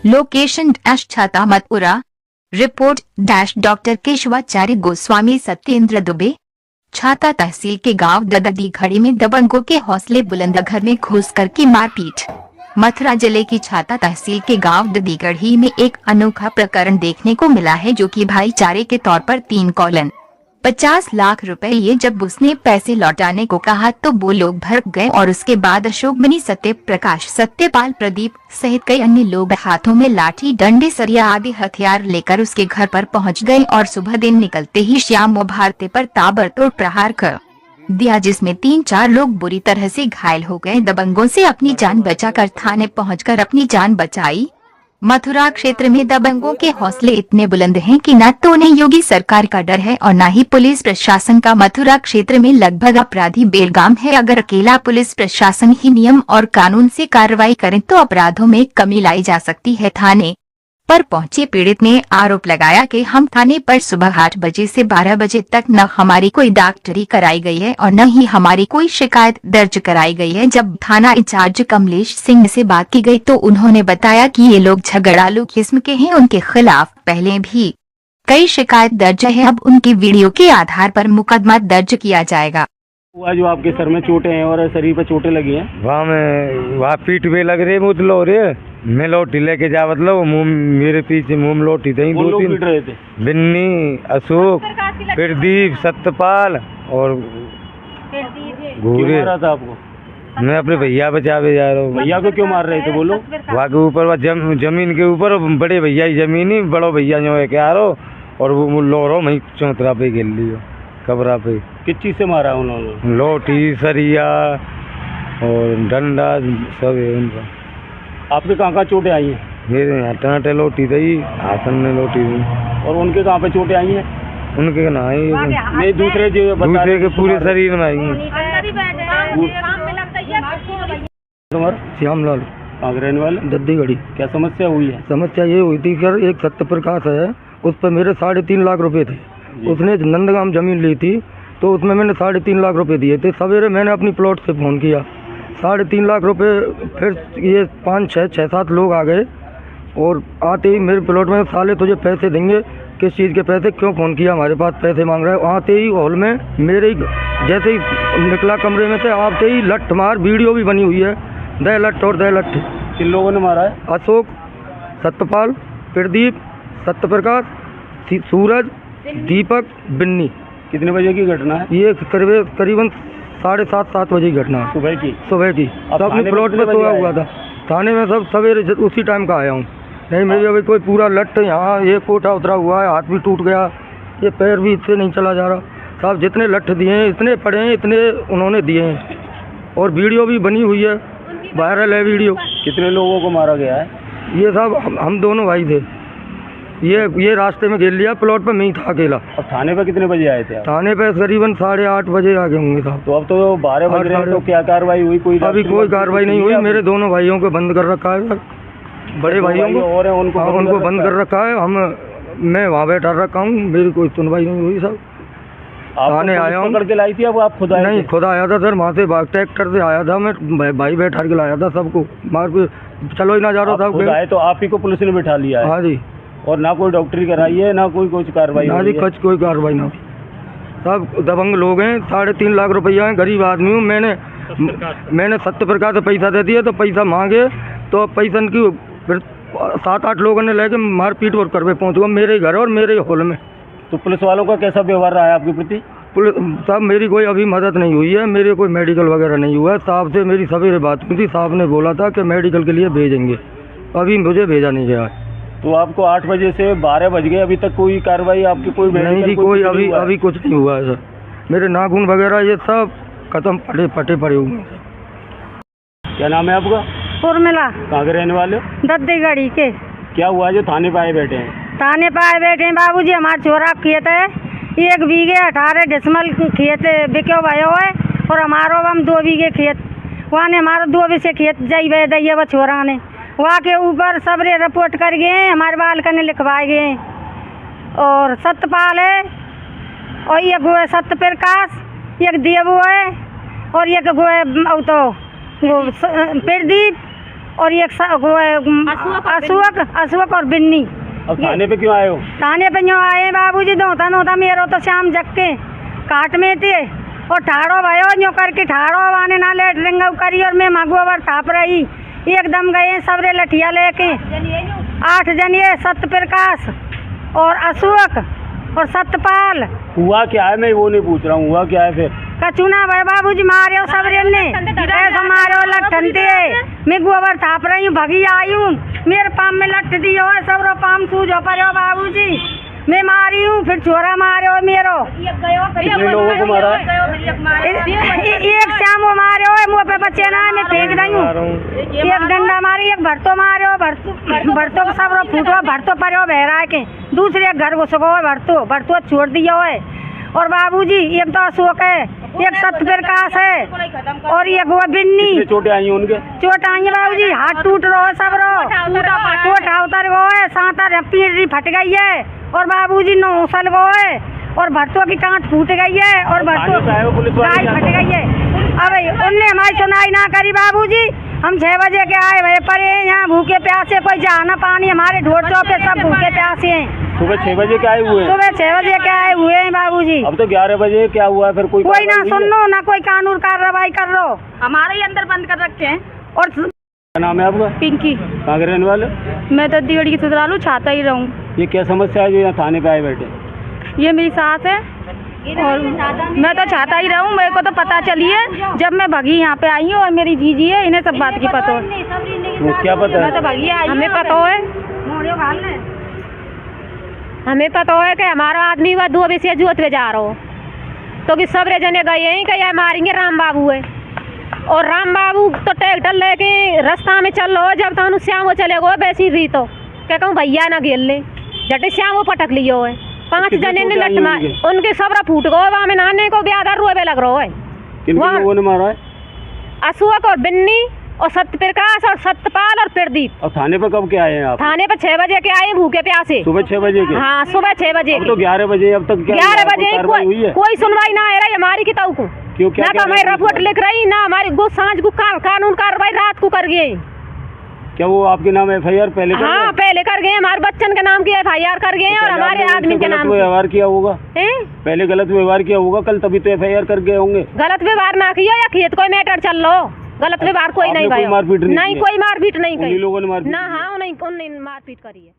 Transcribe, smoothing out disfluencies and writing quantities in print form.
Location Chhatamatpura. Report doctor Keshavacharya Goswami Satyendra Dubey. Chhata तहसील के गांव दददी घड़ी में दबंगों के हौसले बुलंद, घर में घुस कर की मारपीट। मथुरा जिले की छाता तहसील के गांव ददीगढ़ी में एक अनोखा प्रकरण देखने को मिला है, जो कि भाईचारे के तौर पर 3,50 लाख रुपए लिए जब उसने पैसे लौटाने को कहा तो वो लोग भड़क गए और उसके बाद अशोक मनी, सत्य प्रकाश, सत्यपाल, प्रदीप सहित कई अन्य लोग हाथों में लाठी, डंडे, सरिया आदि हथियार लेकर उसके घर पर पहुंच गए और सुबह दिन निकलते ही श्याम भारती पर ताबड़तोड़ प्रहार कर दिया, जिसमें 3-4 लोग बुरी तरह से घायल हो गए। दबंगों से अपनी जान बचाकर थाने पहुंचकर अपनी जान बचाई। मथुरा क्षेत्र में दबंगों के हौसले इतने बुलंद हैं कि न तो उन्हें योगी सरकार का डर है और न ही पुलिस प्रशासन का। मथुरा क्षेत्र में लगभग अपराधी बेलगाम है। अगर अकेला पुलिस प्रशासन ही नियम और कानून से कार्रवाई करे तो अपराधों में कमी लाई जा सकती है। थाने पर पहुंचे पीड़ित ने आरोप लगाया कि हम थाने पर सुबह 8 बजे से 12 बजे तक न हमारी कोई डॉक्टरी कराई गई है और न ही हमारी कोई शिकायत दर्ज कराई गई है। जब थाना इंचार्ज कमलेश सिंह से बात की गई तो उन्होंने बताया कि ये लोग झगड़ालू किस्म के हैं, उनके खिलाफ पहले भी कई शिकायत दर्ज है। अब उनकी वीडियो के आधार पर मुकदमा दर्ज किया जाएगा। जो आपके सर में चोटें हैं और शरीर पर चोटें लगी हैं, वहाँ पीठ पे लग रही मुतलो रे, मैं लोटी लेके जा मतलब मुँह मेरे पीछे मुँह लोटी थी। 2 पीट रहे थे, बिन्नी, अशोक, प्रदीप, सत्यपाल और घूरे। मारा था आपको? मैं अपने भैया बचावे जा रहा हूँ। भैया को क्यों मार रहे थे बोलो? वहाँ के ऊपर जमीन के ऊपर बड़े भैया की जमीन ही, बड़ो भैया जो है क्या रो और वो लो रो वही चौतरा पे गिर लियो, कबरा पे। किस चीज से मारा उन्होंने? लोटी, सरिया और डंडा सब है उनका। आपके कहाँ चोटें आई हैं? मेरे यहाँ टाँटे लोटी थी, आसन में लोटी थी। और उनके कहाँ पे चोटें आई हैं? उनके ना आई नहीं, दूसरे जो दूसरे के पूरे शरीर में आई। श्यामलाल, कहाँ रहने वाले? दद्दी घड़ी। क्या समस्या हुई है? समस्या ये हुई थी सर, एक सत्य प्रकाश है, उस पर मेरे 3.5 लाख रुपए थे। उसने नंदगाम जमीन ली थी तो उसमें मैंने 3.5 लाख रुपए दिए थे। सवेरे मैंने अपनी प्लॉट से फ़ोन किया, 3.5 लाख रुपए। फिर ये 5-6-7 लोग आ गए और आते ही मेरे प्लॉट में, साले तुझे पैसे देंगे। किस चीज़ के पैसे? क्यों फ़ोन किया, हमारे पास पैसे मांग रहा है। आते ही हॉल में मेरे जैसे ही निकला कमरे में से, आते ही लठ मार, वीडियो भी बनी हुई है, दे लठ और दे लठ। किन लोगों ने मारा है? अशोक, सत्यपाल, प्रदीप, सत्य प्रकाश, सूरज, दीपक, बिन्नी। कितने बजे की घटना है ये? करीबन 7:30-7 बजे की घटना है, सुबह की। तो अपने प्लॉट में सोया हुआ था। थाने में सब सवेरे उसी टाइम का आया हूँ। नहीं, मेरी अभी कोई पूरा लट यहाँ, ये कोटा उतरा हुआ है, हाथ भी टूट गया, ये पैर भी इससे नहीं चला जा रहा। साहब जितने लठ दिए हैं, इतने पड़े हैं, इतने उन्होंने दिए हैं और वीडियो भी बनी हुई है, वायरल है वीडियो। कितने लोगों को मारा गया है? ये साहब हम दोनों भाई थे। ये रास्ते में घेर लिया, प्लॉट पर मैं ही था अकेला। अब थाने पे कितने बजे आए थे आप? थाने पे करीबन 8:30 बजे आ गए होंगे साहब। तो अब तो 12 बज रहे हैं, तो क्या कार्रवाई हुई? कोई अभी कोई कार्रवाई नहीं हुई। मेरे दोनों भाइयों को बंद कर रखा है, बड़े भाइयों को और उनको बंद कर रखा है। मैं वहाँ बैठा रखा हूँ, मेरी कोई सुनवाई नहीं हुई साहब। थाने आया हूँ। करके लाई थी अब आप खुद आए? नहीं, खुद आया था सर, वहाँ से ट्रैक्टर से आया था, मैं भाई बैठा के लाया था सबको, मार के चलो ही ना जा रहा था। खुद आए तो आप ही को पुलिस ने बिठा लिया है? हाँ जी। और ना कोई डॉक्टरी कराई है, ना कोई कुछ कार्रवाई? ना जी, कोई कार्रवाई ना। सब दबंग लोग हैं, 3.5 लाख रुपया है, गरीब आदमी हूँ। मैंने सत्य प्रकाश से पैसा दे दिया तो पैसा मांगे तो पैसा की फिर 7-8 लोगों ने लेके मारपीट और करवे पहुँच गया मेरे घर और मेरे हॉल में। तो पुलिस वालों का कैसा व्यवहार रहा है आपके प्रति? पुलिस साहब, मेरी कोई अभी मदद नहीं हुई है, मेरे कोई मेडिकल वगैरह नहीं हुआ है। साहब से मेरी सवेरे बात हुई थी, साहब ने बोला था कि मेडिकल के लिए भेजेंगे, अभी मुझे भेजा नहीं गया है। तो आपको 8 बजे से 12 बज गए, अभी तक कोई कार्रवाई आपकी? कोई नहीं जी, कोई अभी कुछ नहीं हुआ है सर। मेरे नाखून वगैरह ये सब खत्म, फटे पड़े हुए हैं। क्या नाम है आपका? उर्मिला। कहाँ के रहने वाले? दद्दीगढ़ी के। क्या हुआ जो थाने पे आए बैठे हैं? थाने पे आए बैठे हैं बाबूजी, हमारे छोरा खेत है 1 बीघे 18 डिसमल खेत बिक्यो भयो है और हमारो हम 2 बीघे खेत, वहाँ ने हमारा 2 बीघे खेत जाई बह दी है। छोरा ने वहाँ के ऊपर सबरे रिपोर्ट कर गए, हमारे बालक ने लिखवाए गए। और सत्यपाल है और एक गो है सत्य प्रकाश, एक देवू है और एक गो है तो प्रदीप और एक अशोक और बिन्नी। अब थाने पे क्यों आए हो? थाने पे क्यों आए बाबूजी? नोता मेरो तो शाम जग के काट में थे और ठाड़ो भयो जो करके ठाड़ो आने ना लेटरिंग करी और मैं मगोवर थाप रही एकदम गए सबरे लठिया लेके 8 जनिए सत्य प्रकाश और अशोक और सत्यपाल। हुआ क्या है? मैं वो नहीं पूछ रहा हूँ, हुआ क्या है फिर? कचुना भाई बाबूजी मारे सबरे ने ऐसा मारो लठनते मैं गोबर थाप रही हूँ भगी आई हूँ मेरे पाम में लठ दियो है सबरो पाम सूझो पर बाबूजी मैं मारी हूँ फिर छोरा मारे हो मेरो। कितने लोगों को मारा है? एक शाम वो मारे हो मुँह पे बच्चे ना मैं फेंक रही हूँ। एक डंडा मारी एक भरतो मारे हो भरतो को सब फूटो भरतो पर हो बहरा के दूसरे घर घुस गो भरतो छोड़ दिया है। और बाबूजी एक तो अशोक है एक सत्य प्रकाश है और एक वो बिन्नी। चोटें आई उनके? चोट आई बाबूजी हाथ टूट रहा है सब कोठा उतर गो है सांता पीढ़ी फट गई है और बाबूजी नौसल गो है और भरतों की टाँट फूट गई है और भरतों गाय फट गई है। अब उनने हमारी सुनाई ना करी बाबूजी। हम 6 बजे के आए भाई पर यहाँ भूखे प्यासे कोई जाना पानी हमारे ढोर चौपे सब भूखे प्यासे हैं। सुबह 6 बजे के आए हुए हैं? सुबह 6 बजे के आए हुए हैं बाबूजी। अब तो 11 बजे क्या हुआ? फिर कोई ना सुन लो ना कोई कानून कार्रवाई कर लो हमारे ही अंदर बंद कर रखे हैं। और क्या नाम है आपका? पिंकी। कहाँ के रहने वाले? मैं तो दीवाड़ी की ससुरालू छाता ही रहूँ। ये क्या समस्या है जो यहाँ थाने पे आए बैठे? ये मेरी सास है और मैं तो छाता ही रहूँ। मेरे को तो पता चली है जब मैं भगी यहाँ पे आई हूँ और मेरी जीजी है इन्हें सब बात की पता है। वो क्या पता मैं तो है? भगी आई हमें पता है कि हमारा आदमी हुआ 2 बजे जोत पे जा रहा हो तो कि सबरे जने गए हैं कि मारेंगे राम बाबू है और राम बाबू तो ट्रैक्टर लेके रास्ता में चल रहा हो जब तक श्याम वो चले गो वैसी री तो क्या कहूँ भैया ना घेर ले जटे श्याम वो पटक लियो है 5 जने ने लट मार उनके सबरा फूट गो वहाँ में नहाने को ब्यादर रोए लग रहा है। किन लोगों ने मारा है? अशोक और बिन्नी और सत्य प्रकाश और सत्यपाल और प्रदीप। और थाने पे कब के आए हैं आप? थाने पे 6 बजे के आए भूखे प्यासे। सुबह 6 बजे के? हाँ सुबह 6 बजे। अब तो 11 बजे अब तक 11 बजे कोई सुनवाई ना है रही हमारी किताब को। क्यों? क्या ना तो हमारी रिपोर्ट लिख रही ना हमारी सांझ को कानून कार्रवाई रात को कर गए। क्या वो आपके नाम FIR पहले? हाँ पहले कर गए हमारे बच्चन के नाम की FIR कर गए और हमारे आदमी के नाम व्यवहार किया होगा। पहले गलत व्यवहार किया होगा कल तभी तो FIR कर गए होंगे। गलत व्यवहार ना किया या खेत कोई मैटर चल लो गलत व्यवहार कोई नहीं भाई मारपीट नहीं कोई मारपीट नहीं करी। लोगों ने मारपीट ना हाँ नहीं मारपीट करी है।